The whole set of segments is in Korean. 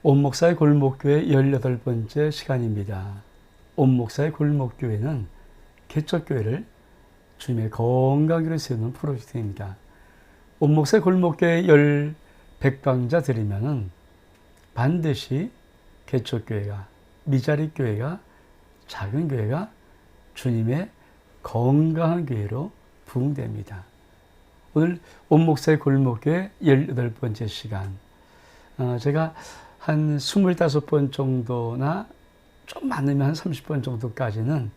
옴목사의 골목교회 18번째 시간입니다. 옴목사의 골목교회는 개척교회를 주님의 건강으로 세우는 프로젝트입니다. 옴목사의 골목교회 100방자 드리면은 반드시 개척교회가, 미자리 교회가, 작은 교회가 주님의 건강한 교회로 부흥됩니다. 오늘 옴목사의 골목교회 18번째 시간, 제가 한 25번 정도나 좀 많으면 한 30번 정도까지는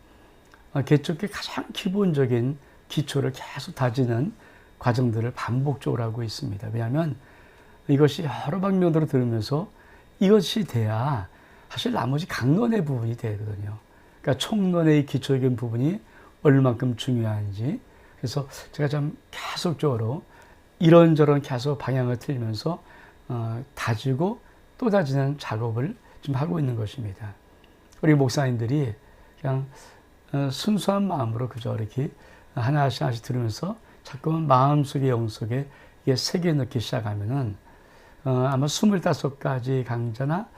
개척교회 가장 기본적인 기초를 계속 다지는 과정들을 반복적으로 하고 있습니다. 왜냐하면 이것이 여러 방면으로 들으면서 이것이 돼야 사실 나머지 강론의 부분이 되거든요. 그러니까 총론의 기초적인 부분이 얼마만큼 중요한지, 그래서 제가 좀 계속적으로 이런저런 계속 방향을 틀면서 다지고 또 다지는 작업을 좀 하고 있는 것입니다. 우리 목사님들이 그냥 순수한 마음으로 그저 이렇게 하나씩 하나씩 들으면서 자꾸만 마음속에 영속에 이게 새겨넣기 시작하면은 아마 25가지 강좌나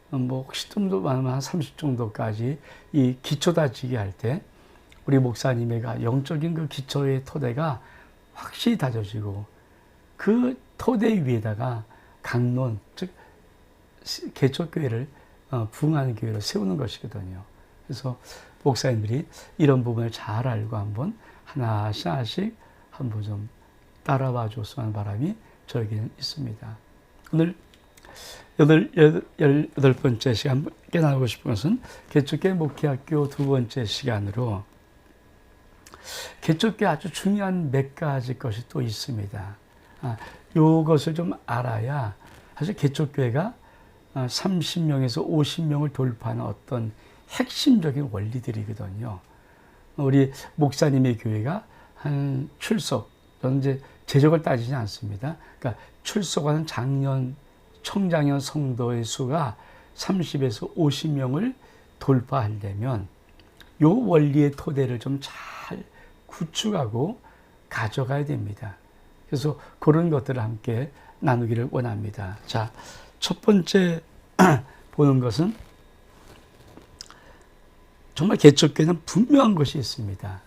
뭐 혹시 좀 더 많으면 한 30 정도까지 이 기초 다지기 할 때 우리 목사님의 영적인 그 기초의 토대가 확실히 다져지고 그 토대 위에다가 강론, 즉 개척교회를 부흥하는 교회로 세우는 것이거든요. 그래서 목사님들이 이런 부분을 잘 알고 한번 하나씩 한번 좀 따라와 줬으면 하는 바람이 저에게는 있습니다. 오늘 18번째 시간 함께 나누고 싶은 것은 개척교회 목회학교 2번째 시간으로 개척교회 아주 중요한 몇 가지 것이 또 있습니다. 이것을 좀 알아야 사실 개척교회가 30명에서 50명을 돌파하는 어떤 핵심적인 원리들이거든요. 우리 목사님의 교회가 한 출석, 저는 이제 재적을 따지지 않습니다. 그러니까 출석하는 청장년 성도의 수가 30에서 50명을 돌파하려면 이 원리의 토대를 좀 잘 구축하고 가져가야 됩니다. 그래서 그런 것들을 함께 나누기를 원합니다. 자, 첫 번째 보는 것은 정말 개척교회는 분명한 것이 있습니다.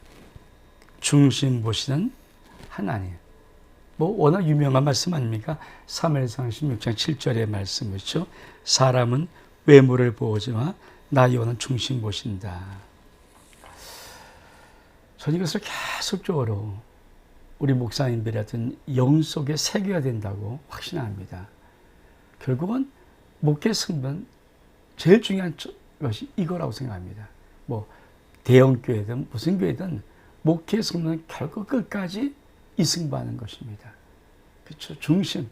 중심 보시는 하나님. 뭐 워낙 유명한 말씀 아닙니까? 사무엘상 16장 7절의 말씀이죠. 사람은 외모를 보지만 나 여호와는 중심 보신다. 저는 이것을 계속적으로 우리 목사님들이 하여튼 영 속에 새겨야 된다고 확신합니다. 결국은 목회 승부는 제일 중요한 것이 이거라고 생각합니다. 뭐 대형교회든 무슨 교회든 목회 승부는 결국 끝까지 이승하는 것입니다. 그렇죠. 중심.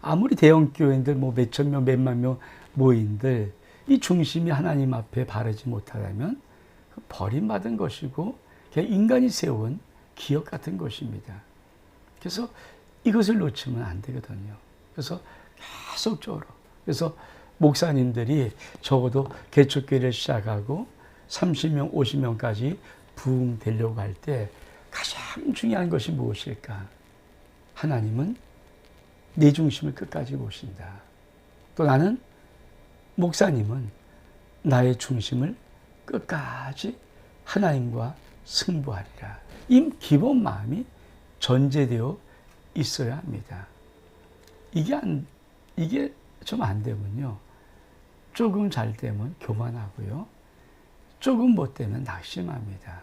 아무리 대형교회인들 뭐 몇천 명, 몇만 명 모인들 이 중심이 하나님 앞에 바르지 못하다면 버림받은 것이고 그냥 인간이 세운 기억 같은 것입니다. 그래서 이것을 놓치면 안 되거든요. 그래서 계속적으로. 그래서 목사님들이 적어도 개척교회를 시작하고 30명, 50명까지 부흥되려고 할 때 가장 중요한 것이 무엇일까? 하나님은 내 중심을 끝까지 보신다. 또 나는, 목사님은 나의 중심을 끝까지 하나님과 승부하리라. 이 기본 마음이 전제되어 있어야 합니다. 이게 좀 안 되면요. 조금 잘 되면 교만하고요. 조금 못 되면 낙심합니다.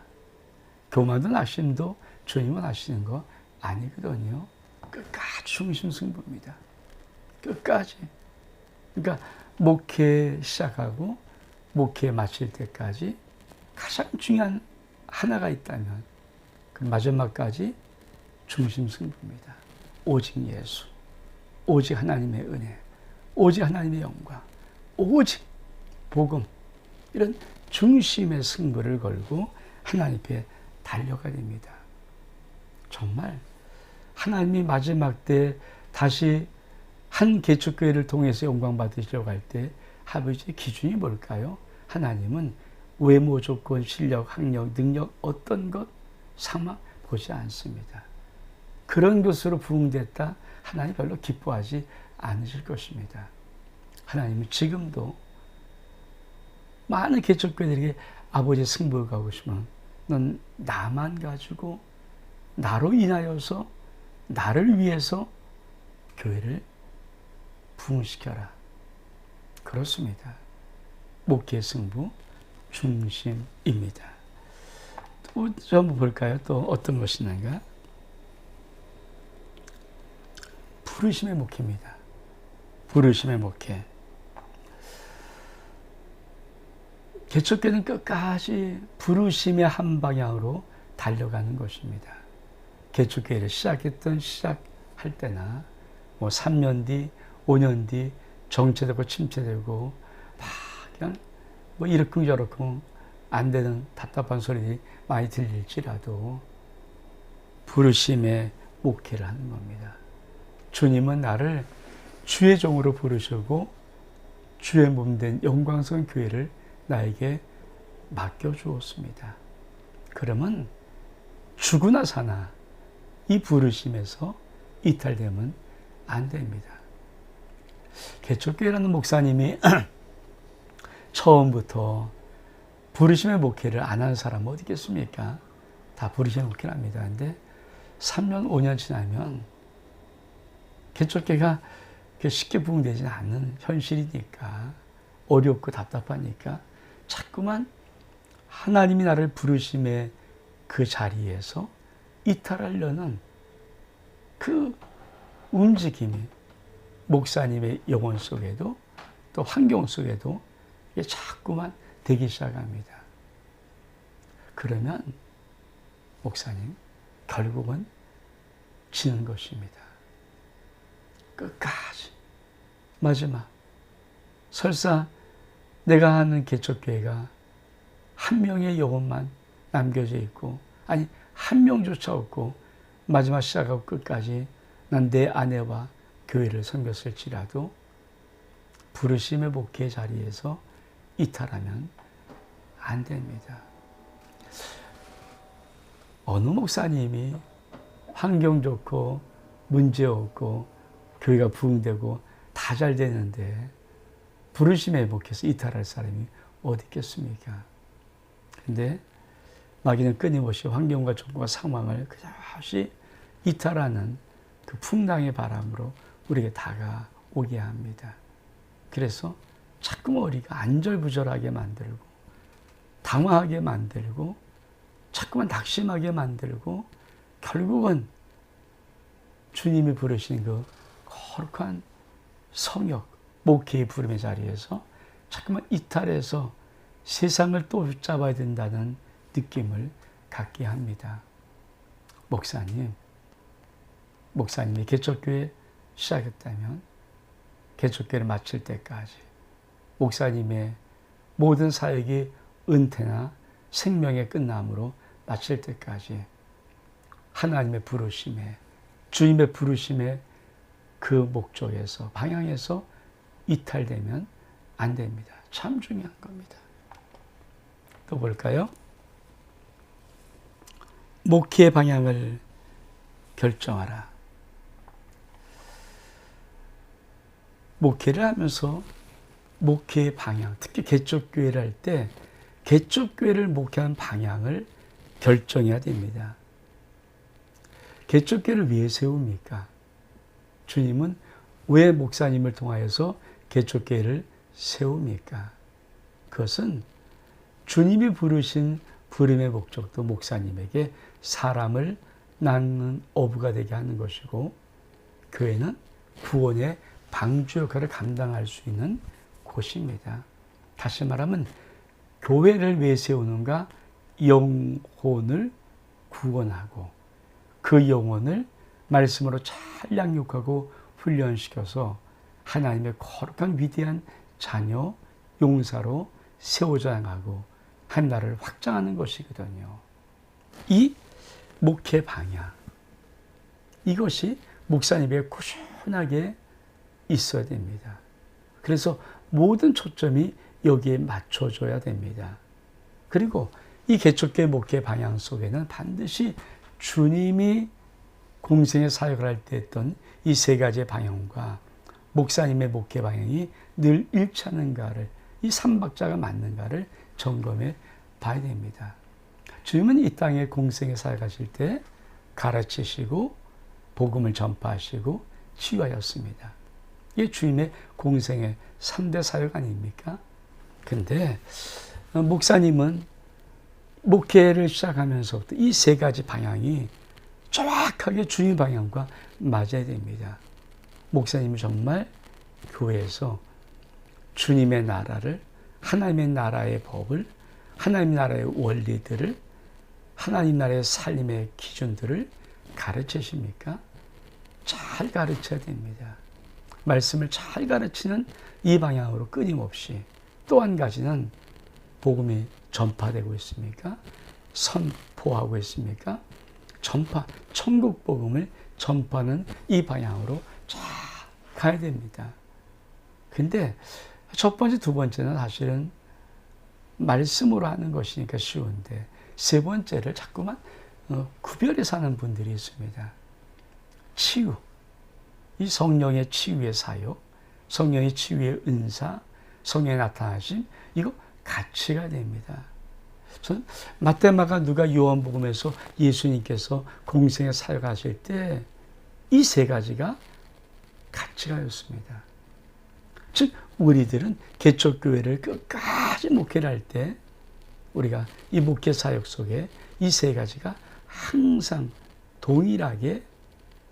교만도 낙심도 주님은 하시는 거 아니거든요. 끝까지 중심 승부입니다. 끝까지. 그러니까 목회 시작하고 목회 마칠 때까지 가장 중요한 하나가 있다면 그 마지막까지 중심 승부입니다. 오직 예수, 오직 하나님의 은혜, 오직 하나님의 영광, 오직 복음, 이런 중심의 승부를 걸고 하나님 앞에 달려가야 됩니다. 정말 하나님이 마지막 때 다시 한 개척교회를 통해서 영광 받으시려고 할 때 아버지의 기준이 뭘까요? 하나님은 외모, 조건, 실력, 학력, 능력 어떤 것 상황 보지 않습니다. 그런 것으로 부흥됐다 하나님 별로 기뻐하지 않으실 것입니다. 하나님은 지금도 많은 개척교회들에게 아버지 승부에 가고 싶으면 넌 나만 가지고 나로 인하여서 나를 위해서 교회를 부흥시켜라. 그렇습니다. 목회 승부 중심입니다. 또 한번 볼까요? 또 어떤 것이 있는가? 부르심의 목회입니다. 부르심의 목회. 개척교회는 끝까지 부르심의 한 방향으로 달려가는 것입니다. 개척교회를 시작할 때나 3년 뒤, 5년 뒤 정체되고 침체되고 막 그냥 이렇쿵 저렇쿵 안 되는 답답한 소리들이 많이 들릴지라도 부르심의 목회를 하는 겁니다. 주님은 나를 주의 종으로 부르시고 주의 몸된 영광스러운 교회를 나에게 맡겨주었습니다. 그러면 죽으나 사나 이 부르심에서 이탈되면 안 됩니다. 개척교회라는 목사님이 처음부터 부르심의 목회를 안 하는 사람은 어디 있겠습니까? 다 부르심의 목회를 합니다. 근데 3년, 5년 지나면 개척교회가 쉽게 부흥되지 않는 현실이니까 어렵고 답답하니까 자꾸만 하나님이 나를 부르심의 그 자리에서 이탈하려는 그 움직임이 목사님의 영혼 속에도 또 환경 속에도 자꾸만 되기 시작합니다. 그러면 목사님 결국은 지는 것입니다. 끝까지 마지막 설사 내가 하는 개척교회가 한 명의 영혼만 남겨져 있고 아니 한 명조차 없고 마지막 시작하고 끝까지 난 내 아내와 교회를 섬겼을지라도 부르심의 목회 자리에서 이탈하면 안 됩니다. 어느 목사님이 환경 좋고 문제 없고 교회가 부흥되고 다 잘 되는데 부르심의 목회에서 이탈할 사람이 어디 있겠습니까? 근데 마귀는 끊임없이 환경과 조건과 상황을 그것이 이탈하는 그 풍랑의 바람으로 우리에게 다가오게 합니다. 그래서 자꾸만 우리가 안절부절하게 만들고 당황하게 만들고 자꾸만 낙심하게 만들고 결국은 주님이 부르신 그 거룩한 성역, 목회의 부름의 자리에서 자꾸만 이탈해서 세상을 또 붙잡아야 된다는 느낌을 갖게 합니다. 목사님이 개척교회 시작했다면 개척교회를 마칠 때까지 목사님의 모든 사역이 은퇴나 생명의 끝남으로 마칠 때까지 하나님의 부르심에 주님의 부르심에 그 목적에서 방향에서 이탈되면 안 됩니다. 참 중요한 겁니다. 또 볼까요? 목회의 방향을 결정하라. 목회를 하면서 목회의 방향, 특히 개척교회를 할 때 개척교회를 목회하는 방향을 결정해야 됩니다. 개척교회를 왜 세웁니까? 주님은 왜 목사님을 통하여서 개척교회를 세웁니까? 그것은 주님이 부르신 부름의 목적도 목사님에게 사람을 낳는 어부가 되게 하는 것이고 교회는 구원의 방주 역할을 감당할 수 있는 곳입니다. 다시 말하면 교회를 왜 세우는가? 영혼을 구원하고 그 영혼을 말씀으로 잘 양육하고 훈련시켜서 하나님의 거룩한 위대한 자녀, 용사로 세워져나가고 한 나라를 확장하는 것이거든요. 이 목회 방향, 이것이 목사님에게 꾸준하게 있어야 됩니다. 그래서 모든 초점이 여기에 맞춰져야 됩니다. 그리고 이 개척교회 목회 방향 속에는 반드시 주님이 공생의 사역을 할 때 했던 이 세 가지의 방향과 목사님의 목회 방향이 늘 일치하는가를, 이 삼박자가 맞는가를 점검해 봐야 됩니다. 주님은 이 땅에 공생에 살아가실 때 가르치시고 복음을 전파하시고 치유하였습니다. 이게 주님의 공생의 3대 사역 아닙니까? 근데 목사님은 목회를 시작하면서부터 이 세 가지 방향이 정확하게 주님 방향과 맞아야 됩니다. 목사님이 정말 교회에서 주님의 나라를, 하나님의 나라의 법을, 하나님 나라의 원리들을, 하나님 나라의 삶의 기준들을 가르치십니까? 잘 가르쳐야 됩니다. 말씀을 잘 가르치는 이 방향으로 끊임없이. 또 한 가지는 복음이 전파되고 있습니까? 선포하고 있습니까? 전파, 천국 복음을 전파하는 이 방향으로 쫙 가야 됩니다. 근데 첫 번째, 두 번째는 사실은 말씀으로 하는 것이니까 쉬운데, 세 번째를 자꾸만 구별해서 하는 분들이 있습니다. 치유, 이 성령의 치유의 사역, 성령의 치유의 은사, 성령의 나타나심, 이거 같이 가야 됩니다. 저는 마태, 마가, 누가, 요한복음에서 예수님께서 공생에 사역하실 때 이 세 가지가 같이 가였습니다. 즉 우리들은 개척교회를 끝까지 목회를 할 때 우리가 이 목회 사역 속에 이 세 가지가 항상 동일하게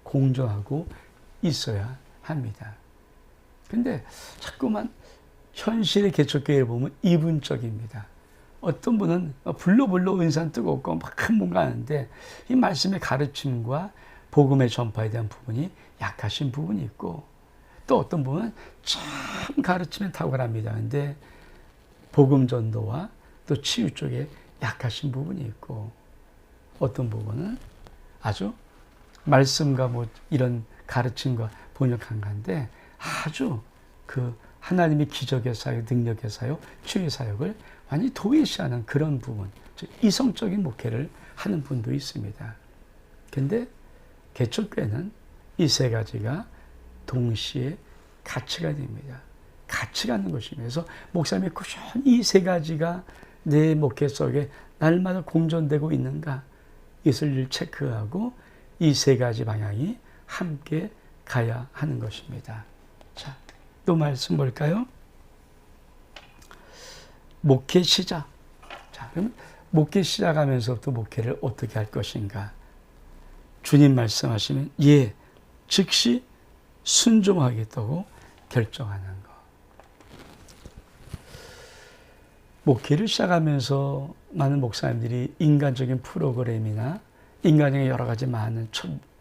공존하고 있어야 합니다. 근데 자꾸만 현실의 개척교회를 보면 이분적입니다. 어떤 분은 불로 은산 뜨겁고 막 뭔가 하는데 이 말씀의 가르침과 복음의 전파에 대한 부분이 약하신 부분이 있고, 또 어떤 분은 참 가르침에 탁월합니다. 근데 복음 전도와 또 치유 쪽에 약하신 부분이 있고, 어떤 부분은 아주 말씀과 뭐 이런 가르침과 본역 강한데 아주 그 하나님의 기적의 사역, 능력의 사역, 치유의 사역을 완전히 도외시하는 그런 부분, 즉 이성적인 목회를 하는 분도 있습니다. 근데 개척교회는 이 세 가지가 동시에 같이 가야 됩니다. 같이 가는 것입니다. 그래서 목사님이 꾸준히 이 세 가지가 내 목회 속에 날마다 공존되고 있는가, 이것을 체크하고 이 세 가지 방향이 함께 가야 하는 것입니다. 자, 또 말씀 볼까요? 목회 시작. 자, 그러면 목회 시작하면서부터 목회를 어떻게 할 것인가? 주님 말씀하시면 예, 즉시 순종하겠다고 결정하는 것. 목회를 시작하면서 많은 목사님들이 인간적인 프로그램이나 인간적인 여러 가지 많은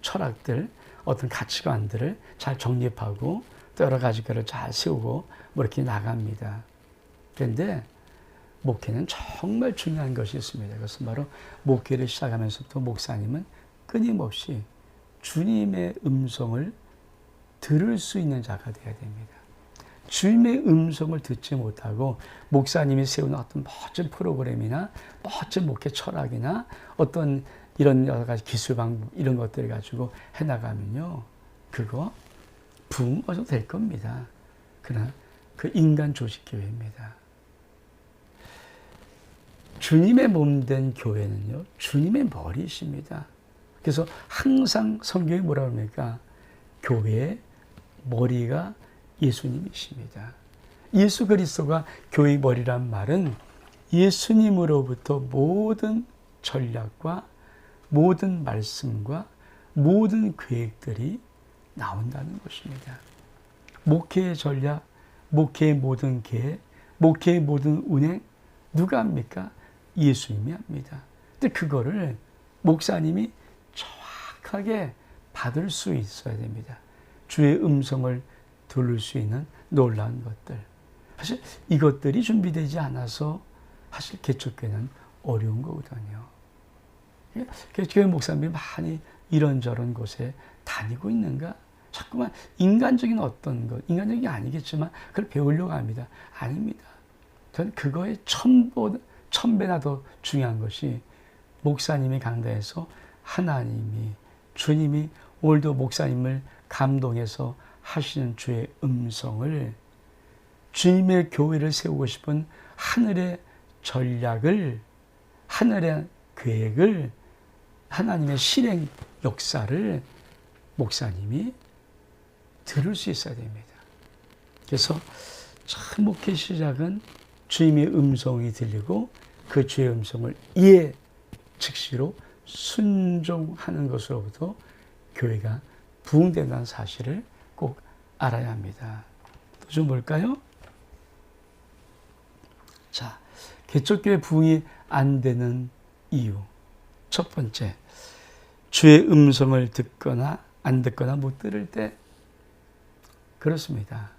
철학들, 어떤 가치관들을 잘 정립하고 또 여러 가지 것을 잘 세우고 뭐 이렇게 나갑니다. 그런데 목회는 정말 중요한 것이 있습니다. 그것은 바로 목회를 시작하면서부터 목사님은 끊임없이 주님의 음성을 들을 수 있는 자가 되어야 됩니다. 주님의 음성을 듣지 못하고 목사님이 세운 어떤 멋진 프로그램이나 멋진 목회 철학이나 어떤 이런 여러 가지 기술 방법 이런 것들을 가지고 해나가면요, 그거 붕어져 될 겁니다. 그러나 그 인간 조직교회입니다. 주님의 몸된 교회는요, 주님의 머리이십니다. 그래서 항상 성경이 뭐라 그럽니까? 교회의 머리가 예수님이십니다. 예수 그리스도가 교회의 머리란 말은 예수님으로부터 모든 전략과 모든 말씀과 모든 계획들이 나온다는 것입니다. 목회의 전략, 목회의 모든 계획, 목회의 모든 운행, 누가 합니까? 예수님이 합니다. 근데 그거를 목사님이 정확하게 받을 수 있어야 됩니다. 주의 음성을 들을 수 있는 놀라운 것들. 사실 이것들이 준비되지 않아서 사실 개척교회는 어려운 거거든요. 개척교회 목사님이 많이 이런저런 곳에 다니고 있는가? 자꾸만 인간적인 어떤 것, 인간적인 게 아니겠지만 그걸 배우려고 합니다. 아닙니다. 저는 그거에 천배나 더 중요한 것이 목사님이 강단에서 하나님이, 주님이 오늘도 목사님을 감동해서 하시는 주의 음성을, 주님의 교회를 세우고 싶은 하늘의 전략을, 하늘의 계획을, 하나님의 실행 역사를 목사님이 들을 수 있어야 됩니다. 그래서 참 목회 시작은 주님의 음성이 들리고 그 주의 음성을 이해 즉시로 순종하는 것으로부터 교회가 부흥된다는 사실을 꼭 알아야 합니다. 또 좀 볼까요? 자, 개척교회 부흥이 안 되는 이유. 첫 번째, 주의 음성을 듣거나 안 듣거나 못 들을 때 그렇습니다.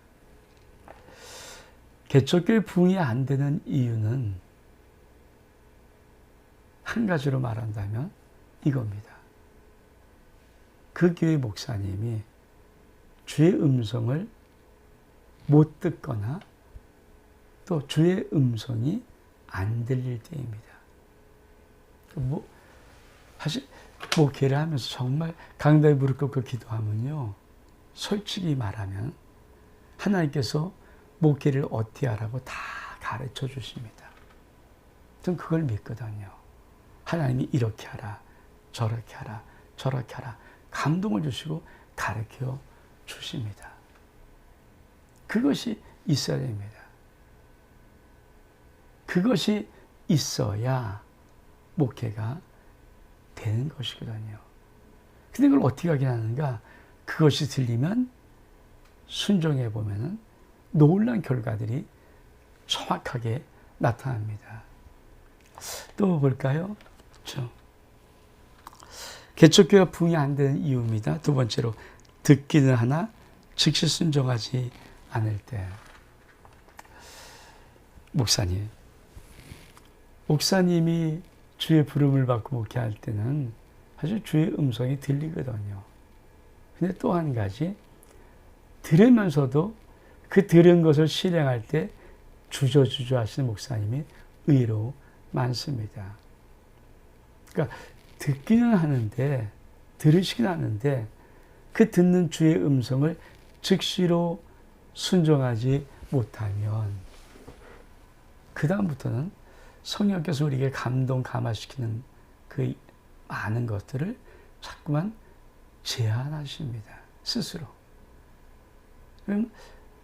개척교회 부흥이 안 되는 이유는 한 가지로 말한다면 이겁니다. 그 교회 목사님이 주의 음성을 못 듣거나 또 주의 음성이 안 들릴 때입니다. 사실 목회를 하면서 정말 강단에 무릎 꿇고 기도하면요, 솔직히 말하면 하나님께서 목회를 어떻게 하라고 다 가르쳐 주십니다. 전 그걸 믿거든요. 하나님이 이렇게 하라, 저렇게 하라, 저렇게 하라, 감동을 주시고 가르쳐 주십니다. 그것이 있어야 됩니다. 그것이 있어야 목회가 되는 것이거든요. 근데 그걸 어떻게 확인하는가? 그것이 들리면 순종해 보면은 놀라운 결과들이 정확하게 나타납니다. 또 볼까요? 그렇죠. 개척교회가 부흥이 안 되는 이유입니다. 두 번째로, 듣기는 하나 즉시 순종하지 않을 때. 목사님이 주의 부름을 받고 목회할 때는 사실 주의 음성이 들리거든요. 근데 또 한 가지, 들으면서도 그 들은 것을 실행할 때 주저주저 하시는 목사님이 의외로 많습니다. 그러니까 듣기는 하는데, 들으시긴 하는데 그 듣는 주의 음성을 즉시로 순종하지 못하면 그 다음부터는 성령께서 우리에게 감동시키는 그 많은 것들을 자꾸만 제한하십니다. 스스로. 그럼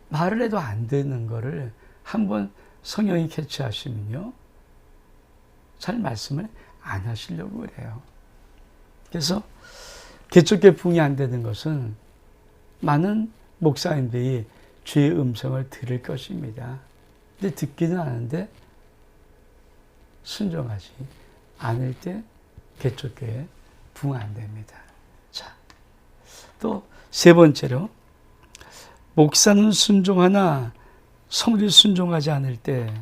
말을 해도 안 되는 거를 한번 성령이 캐치하시면요, 잘 말씀을 안 하시려고 그래요. 그래서 개척교회 부흥이 안 되는 것은 많은 목사님들이 주의 음성을 들을 것입니다. 근데 듣기는 하는데 순종하지 않을 때 개척교회 부흥 안 됩니다. 자, 또 세 번째로, 목사는 순종하나 성도들이 순종하지 않을 때,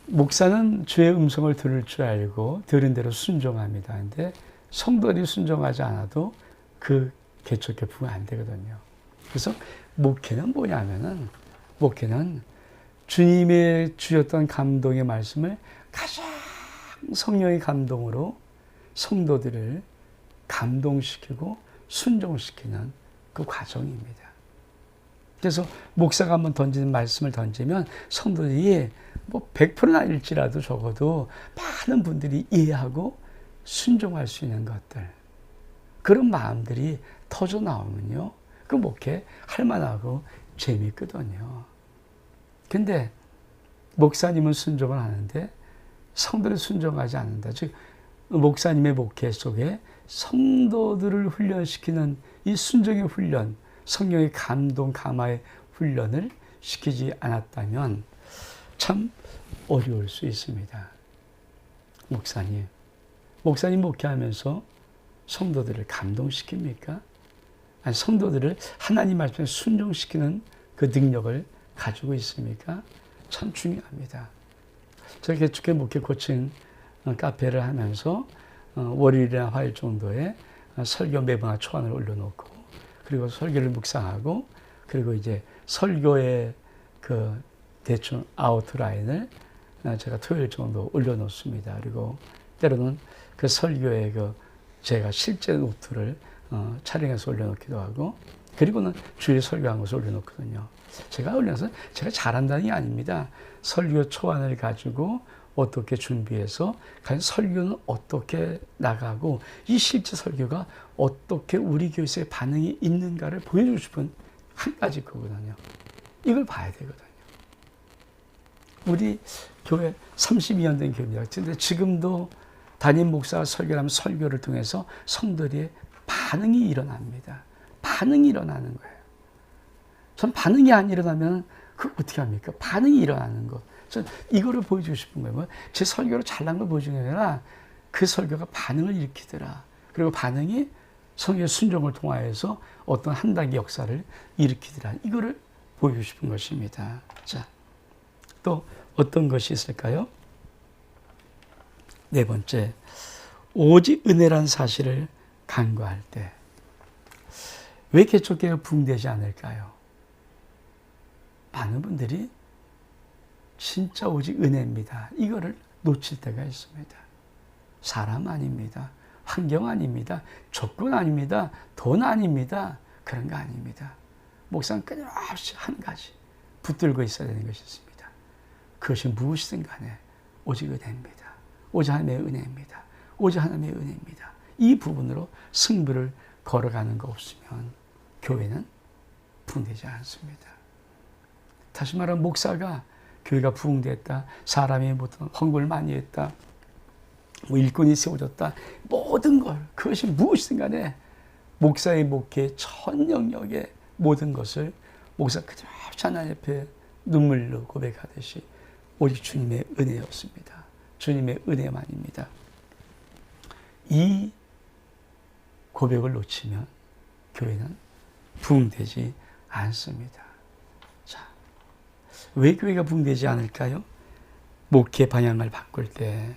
목사는 주의 음성을 들을 줄 알고 들은 대로 순종합니다. 근데 성도들이 순종하지 않아도 그 개척교회 부흥 안 되거든요. 그래서 목회는 뭐냐면은, 목회는 주님의 주셨던 감동의 말씀을 가장 성령의 감동으로 성도들을 감동시키고 순종시키는 그 과정입니다. 그래서 목사가 한번 던지는 말씀을 던지면 성도들이 100%는 아닐지라도 적어도 많은 분들이 이해하고 순종할 수 있는 것들, 그런 마음들이 터져 나오면요, 그 목회 할만하고 재미있거든요. 근데 목사님은 순종을 하는데 성도를 순종하지 않는다. 즉, 목사님의 목회 속에 성도들을 훈련시키는 이 순종의 훈련, 성령의 감동, 감화의 훈련을 시키지 않았다면 참 어려울 수 있습니다. 목사님 목회하면서 성도들을 감동시킵니까? 아니, 성도들을 하나님 말씀에 순종시키는 그 능력을 가지고 있습니까? 참 중요합니다. 저희 개척교회 목회 코칭 카페를 하면서 월요일이나 화요일 정도에 설교 매번 초안을 올려놓고, 그리고 설교를 묵상하고, 그리고 이제 설교의 그 대충 아웃라인을 제가 토요일 정도 올려놓습니다. 그리고 때로는 그 설교의 그 제가 실제 노트를 촬영해서 올려놓기도 하고, 그리고는 주일 설교한 것을 올려놓거든요. 제가 올려서 제가 잘한다는 게 아닙니다. 설교 초안을 가지고 어떻게 준비해서 과연 설교는 어떻게 나가고 이 실제 설교가 어떻게 우리 교회에서의 반응이 있는가를 보여주고 싶은 한 가지 거거든요. 이걸 봐야 되거든요. 우리 교회 32년 된 교회입니다. 근데 지금도 담임 목사가 설교를 하면 설교를 통해서 성도들의 반응이 일어납니다. 반응이 일어나는 거예요. 전 반응이 안 일어나면 그걸 어떻게 합니까? 반응이 일어나는 것. 전 이거를 보여주고 싶은 거예요. 제 설교로 잘난 걸 보여주는 게 아니라 그 설교가 반응을 일으키더라. 그리고 반응이 성경의 순종을 통하여서 어떤 한 단계 역사를 일으키더라. 이거를 보여주고 싶은 것입니다. 자, 또 어떤 것이 있을까요? 네 번째, 오직 은혜란 사실을 간구할 때. 왜 개척교회가 부흥되지 않을까요? 많은 분들이 진짜 오직 은혜입니다. 이거를 놓칠 때가 있습니다. 사람 아닙니다. 환경 아닙니다. 조건 아닙니다. 돈 아닙니다. 그런 거 아닙니다. 목사는 끊임없이 한 가지 붙들고 있어야 되는 것이 있습니다. 그것이 무엇이든 간에 오직 은혜입니다. 오직 하나님의 은혜입니다. 오직 하나님의 은혜입니다. 이 부분으로 승부를 걸어가는 거 없으면 교회는 부흥되지 않습니다. 다시 말하면 목사가 교회가 부흥됐다, 사람이 모든 헌금을 많이 했다, 일꾼이 세워졌다, 모든 걸, 그것이 무엇이든 간에 목사의 목회 전 영역의 모든 것을 목사 그저 하나님 옆에 눈물로 고백하듯이 오직 주님의 은혜였습니다. 주님의 은혜만입니다. 이 고백을 놓치면 교회는 부흥되지 않습니다. 자, 왜 교회가 부흥되지 않을까요? 목회 방향을 바꿀 때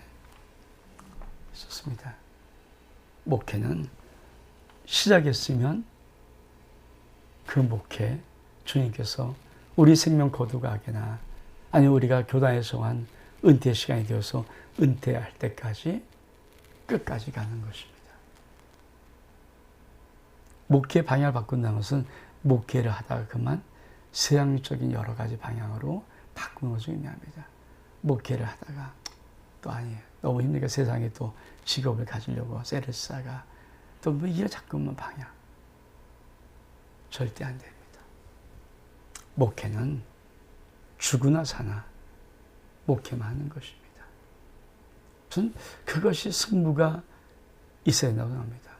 있었습니다. 목회는 시작했으면 그 목회 주님께서 우리 생명 거두가게나 아니면 우리가 교단에서 한 은퇴 시간이 되어서 은퇴할 때까지 끝까지 가는 것입니다. 목회 방향을 바꾼다는 것은 목회를 하다가 그만 세상적인 여러 가지 방향으로 바꾸는 것을 의미합니다. 목회를 하다가 또 아니에요. 너무 힘드니까 세상에 또 직업을 가지려고 쎄를 싸가 또 뭐 이게 자꾸만 방향. 절대 안 됩니다. 목회는 죽으나 사나 목회만 하는 것입니다. 전 그것이 승부가 있어야 된다고 합니다.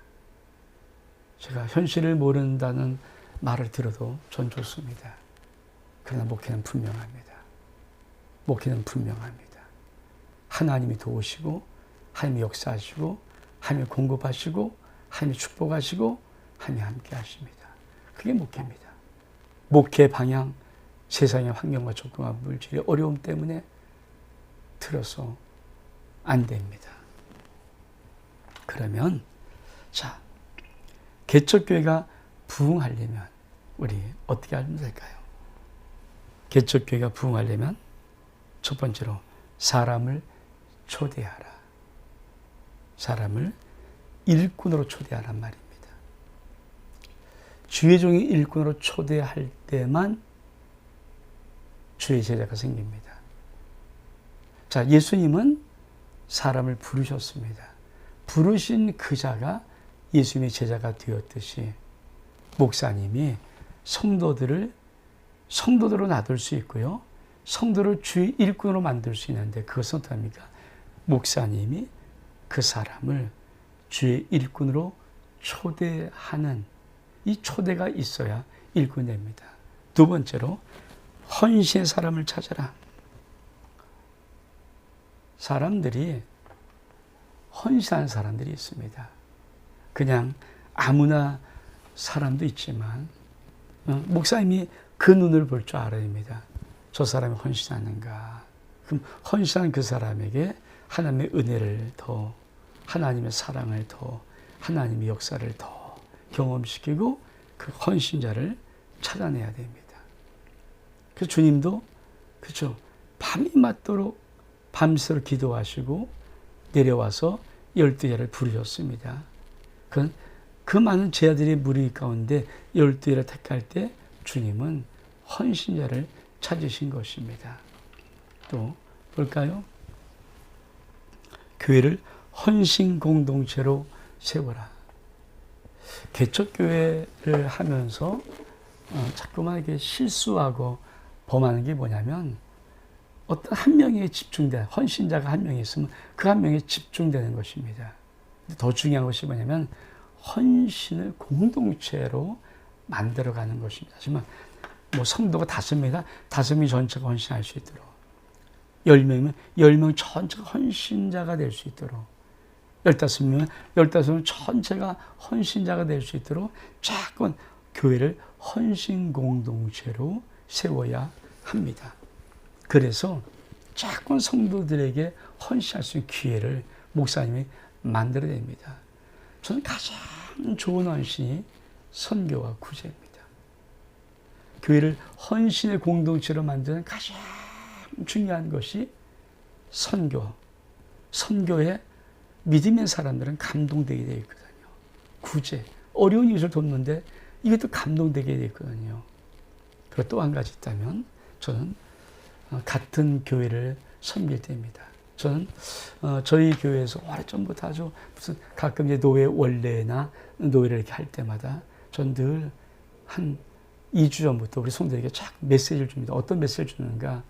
제가 현실을 모른다는 말을 들어도 전 좋습니다. 그러나 목회는 분명합니다. 목회는 분명합니다. 하나님이 도우시고 하나님이 역사하시고 하나님이 공급하시고 하나님이 축복하시고 하나님이 함께 하십니다. 그게 목회입니다. 목회 방향, 세상의 환경과 조건과 물질의 어려움 때문에 틀어서 안 됩니다. 그러면 자, 개척교회가 부흥하려면 우리 어떻게 하면 될까요? 개척교회가 부흥하려면 첫 번째로 사람을 초대하라. 사람을 일꾼으로 초대하란 말입니다. 주의 종이 일꾼으로 초대할 때만 주의 제자가 생깁니다. 자, 예수님은 사람을 부르셨습니다. 부르신 그 자가 예수님의 제자가 되었듯이 목사님이 성도들을 성도들로 놔둘 수 있고요. 성도를 주의 일꾼으로 만들 수 있는데 그것은 어떡합니까? 목사님이 그 사람을 주의 일꾼으로 초대하는 이 초대가 있어야 일꾼이 됩니다. 두 번째로 헌신의 사람을 찾아라. 사람들이 헌신하는 사람들이 있습니다. 그냥 아무나 사람도 있지만 목사님이 그 눈을 볼 줄 알아야 됩니다. 저 사람이 헌신하는가. 그럼 헌신한 그 사람에게 하나님의 은혜를 더, 하나님의 사랑을 더, 하나님의 역사를 더 경험시키고 그 헌신자를 찾아내야 됩니다. 그래서 주님도 그렇죠. 밤이 맞도록 밤새도록 기도하시고 내려와서 12제자를 부르셨습니다. 그건 그 많은 제자들의 무리 가운데 12일을 택할 때 주님은 헌신자를 찾으신 것입니다. 또 볼까요? 교회를 헌신 공동체로 세워라. 개척교회를 하면서 자꾸만 이렇게 실수하고 범하는 게 뭐냐면 어떤 한 명에 집중돼, 헌신자가 한 명이 있으면 그 한 명에 집중되는 것입니다. 더 중요한 것이 뭐냐면 헌신을 공동체로 만들어가는 것입니다. 하지만 뭐 성도가 5명이다. 5명이 전체가 헌신할 수 있도록 10명이면 10명 전체가 헌신자가 될 수 있도록 15명이면 15명 전체가 헌신자가 될 수 있도록 자꾸 교회를 헌신 공동체로 세워야 합니다. 그래서 자꾸 성도들에게 헌신할 수 있는 기회를 목사님이 만들어야 됩니다. 저는 가장 좋은 헌신이 선교와 구제입니다. 교회를 헌신의 공동체로 만드는 가장 중요한 것이 선교. 선교에 믿음의 사람들은 감동되게 되어 있거든요. 구제. 어려운 이웃을 돕는데 이것도 감동되게 되어 있거든요. 그리고 또 한 가지 있다면 저는 같은 교회를 섬길 때입니다. 저는 저희 교회에서 오래전부터 아주 무슨 가끔 이제 노회 원래나 노회를 이렇게 할 때마다 전 늘 한 2주 전부터 우리 성도에게 쫙 메시지를 줍니다. 어떤 메시지를 주는가?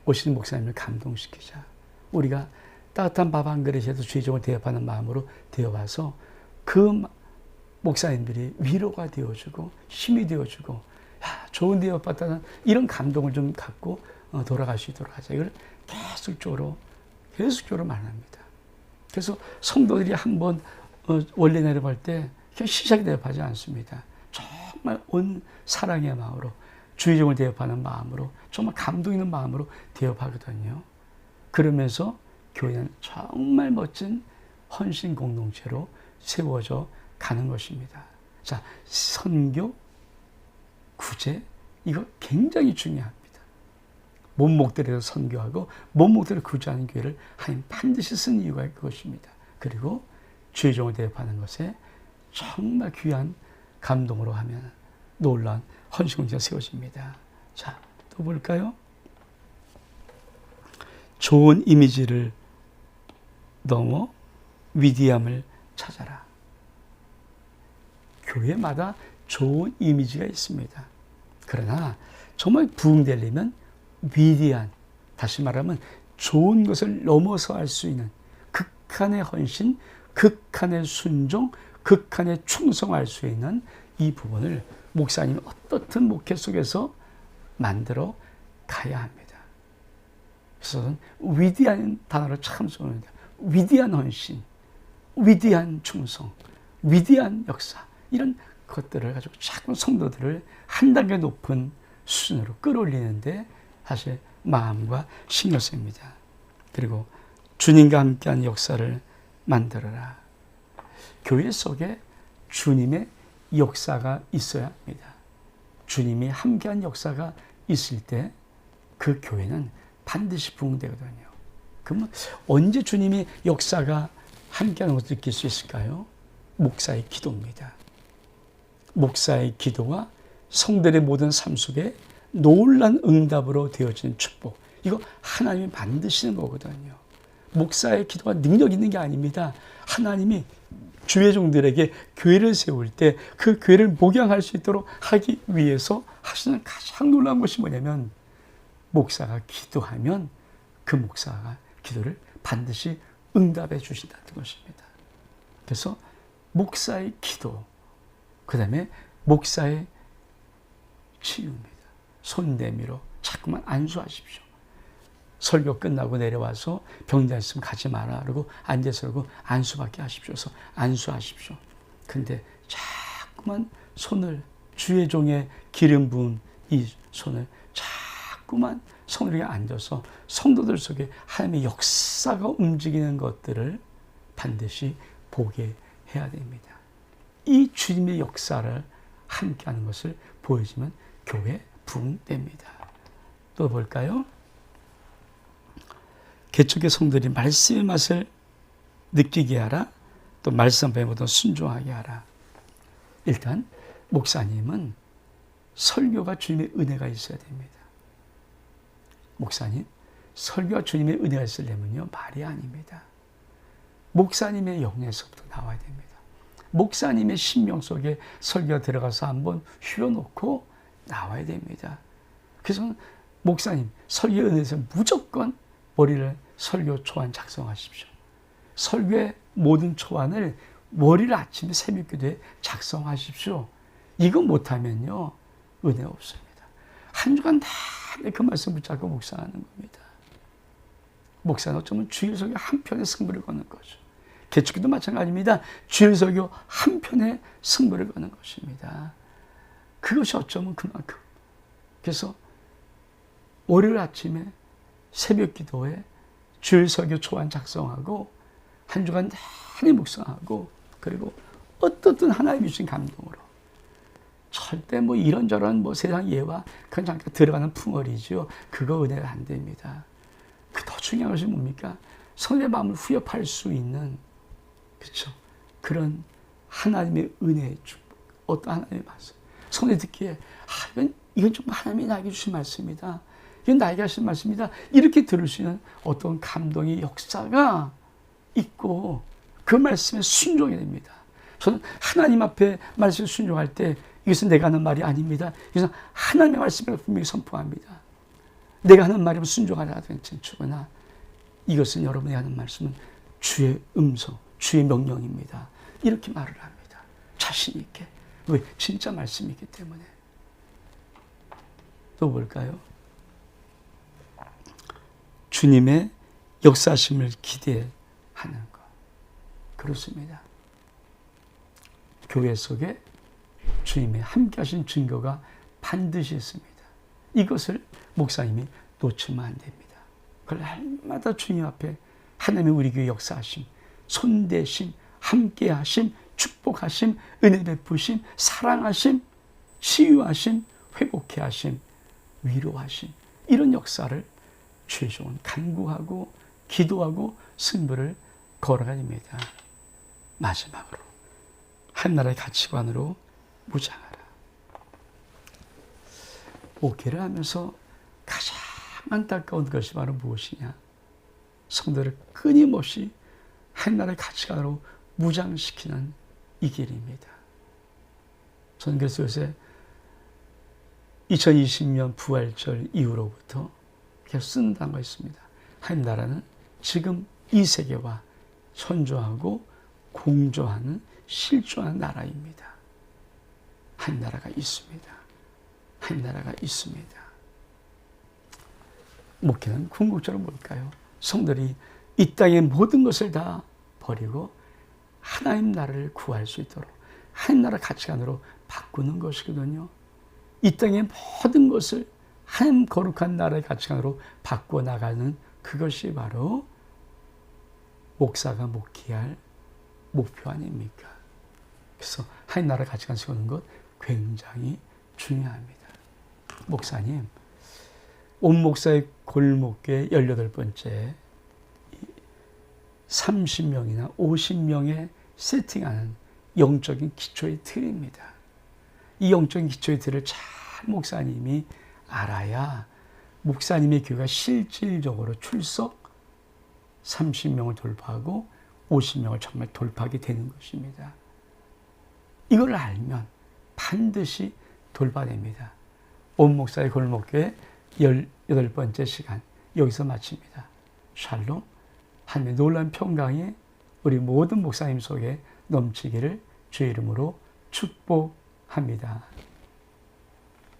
오시는 목사님을 감동시키자. 우리가 따뜻한 밥 한 그릇에도 주의종을 대접하는 마음으로 되어와서 그 목사님들이 위로가 되어주고 힘이 되어주고 야, 좋은 대접받다는 이런 감동을 좀 갖고 돌아갈 수 있도록 하자. 이걸 계속적으로 말합니다. 그래서 성도들이 한번 원래 내려갈 때 그냥 시작이 대접하지 않습니다. 정말 온 사랑의 마음으로 주의종을 대접하는 마음으로 정말 감동 있는 마음으로 대접하거든요. 그러면서 교회는 정말 멋진 헌신 공동체로 세워져 가는 것입니다. 자, 선교, 구제 이거 굉장히 중요합니다. 몸목들에서 선교하고 몸목들을 구제하는 교회를 하나님 반드시 쓴 이유가 그것입니다. 그리고 주의종을 대접하는 것에 정말 귀한 감동으로 하면 놀라운 헌신 공동체가 세워집니다. 자, 또 볼까요? 좋은 이미지를 넘어 위대함을 찾아라. 교회마다 좋은 이미지가 있습니다. 그러나 정말 부흥되려면 위대한, 다시 말하면 좋은 것을 넘어서 할 수 있는 극한의 헌신, 극한의 순종, 극한의 충성할 수 있는 이 부분을 목사님이 어떻든 목회 속에서 만들어 가야 합니다. 그래서 저는 위대한 단어를 참 씁니다. 위대한 헌신, 위대한 충성, 위대한 역사 이런 것들을 가지고 자꾸 성도들을 한 단계 높은 수준으로 끌어올리는데 사실 마음과 신경 씁니다. 그리고 주님과 함께한 역사를 만들어라. 교회 속에 주님의 역사가 있어야 합니다. 주님이 함께한 역사가 있을 때 그 교회는 반드시 부흥되거든요. 그러면 언제 주님이 역사가 함께하는 것을 느낄 수 있을까요? 목사의 기도입니다. 목사의 기도가 성들의 모든 삶 속에 놀란 응답으로 되어진 축복. 이거 하나님이 만드시는 거거든요. 목사의 기도가 능력 있는 게 아닙니다. 하나님이 주의 종들에게 교회를 세울 때 그 교회를 목양할 수 있도록 하기 위해서 하시는 가장 놀라운 것이 뭐냐면 목사가 기도하면 그 목사가 기도를 반드시 응답해 주신다는 것입니다. 그래서 목사의 기도, 그 다음에 목사의 치유입니다. 손 내밀어 자꾸만 안수하십시오. 설교 끝나고 내려와서 병자 있으면 가지 마라. 그러고 앉아서 그러고 안수받게 하십시오. 그래서 안수하십시오. 근데 자꾸만 손을 주의 종의 기름 부은 이 손을 자꾸만 성도에게 앉아서 성도들 속에 하나님의 역사가 움직이는 것들을 반드시 보게 해야 됩니다. 이 주님의 역사를 함께하는 것을 보여주면 교회 부흥됩니다. 또 볼까요? 개척의 성도들이 말씀의 맛을 느끼게 하라. 또 말씀 배에 모두 순종하게 하라. 일단 목사님은 설교가 주님의 은혜가 있어야 됩니다. 목사님, 설교가 주님의 은혜가 있으려면요, 말이 아닙니다. 목사님의 영에서부터 나와야 됩니다. 목사님의 심령 속에 설교가 들어가서 한번 휘어놓고 나와야 됩니다. 그래서 목사님, 설교 은혜에서 무조건 머리를 설교 초안 작성하십시오. 설교의 모든 초안을 월요일 아침에 새벽기도에 작성하십시오. 이거 못하면요, 은혜 없습니다. 한 주간 다 그 말씀 붙잡고 묵상하는 겁니다. 목사는 어쩌면 주일 설교 한 편에 승부를 거는 거죠. 개축기도 마찬가지입니다. 주일 설교 한 편에 승부를 거는 것입니다. 그것이 어쩌면 그만큼. 그래서 월요일 아침에 새벽기도에 주일 설교 초안 작성하고 한 주간 내내 묵상하고 그리고 어떻든 하나님이 주신 감동으로 절대 뭐 이런저런 뭐 세상 예와 그건 잠깐 들어가는 풍월이죠. 그거 은혜가 안 됩니다. 그 더 중요한 것이 뭡니까? 성의 마음을 후협할 수 있는 그렇죠. 그런 하나님의 은혜의 축복, 어떤 하나님의 말씀. 성에 듣기에 이건 좀 하나님이 나에게 주신 말씀이다. 이건 나에게 하신 말씀이다. 이렇게 들을 수 있는 어떤 감동의 역사가 있고 그 말씀에 순종해야 됩니다. 저는 하나님 앞에 말씀을 순종할 때 이것은 내가 하는 말이 아닙니다. 이것은 하나님의 말씀을 분명히 선포합니다. 내가 하는 말이면 순종하라 괜찮으나 이것은 여러분이 하는 말씀은 주의 음성, 주의 명령입니다. 이렇게 말을 합니다. 자신 있게. 왜? 진짜 말씀이기 때문에. 또 볼까요? 주님의 역사심을 기대하는 것. 그렇습니다. 교회 속에 주님의 함께 하신 증거가 반드시 있습니다. 이것을 목사님이 놓치면 안 됩니다. 그걸 날마다 주님 앞에 하나님의 우리 교회 역사하심, 손대심, 함께 하심, 축복하심, 은혜 베푸심, 사랑하심, 치유하심, 회복해 하심, 위로하심, 이런 역사를 주의 종은 간구하고 기도하고 승부를 걸어가야 됩니다. 마지막으로 한나라의 가치관으로 무장하라. 목회를 하면서 가장 안타까운 것이 바로 무엇이냐? 성도를 끊임없이 한나라의 가치관으로 무장시키는 이 길입니다. 저는 그래서 요새 2020년 부활절 이후로부터 계속 쓰는 단어가 있습니다. 한나라는 지금 이 세계와 선조하고 공조하는 실존하는 나라입니다. 한나라가 있습니다. 한나라가 있습니다. 목회는 궁극적으로 뭘까요? 성들이 이 땅의 모든 것을 다 버리고 하나님 나라를 구할 수 있도록 하나님 나라 가치관으로 바꾸는 것이거든요. 이 땅의 모든 것을 하나님 거룩한 나라의 가치관으로 바꾸어 나가는 그것이 바로 목사가 목회할 목표 아닙니까? 그래서 하나님 나라 가치관 세우는 것 굉장히 중요합니다. 목사님, 온 목사의 골목교회 18번째 30명이나 50명의 세팅하는 영적인 기초의 틀입니다. 이 영적인 기초의 틀을 잘 목사님이 알아야 목사님의 교회가 실질적으로 출석 30명을 돌파하고 50명을 정말 돌파하게 되는 것입니다. 이걸 알면 반드시 돌파됩니다. 온 목사의 골목교회 18번째 시간 여기서 마칩니다. 샬롬, 하나님의 놀라운 평강이 우리 모든 목사님 속에 넘치기를 주의 이름으로 축복합니다.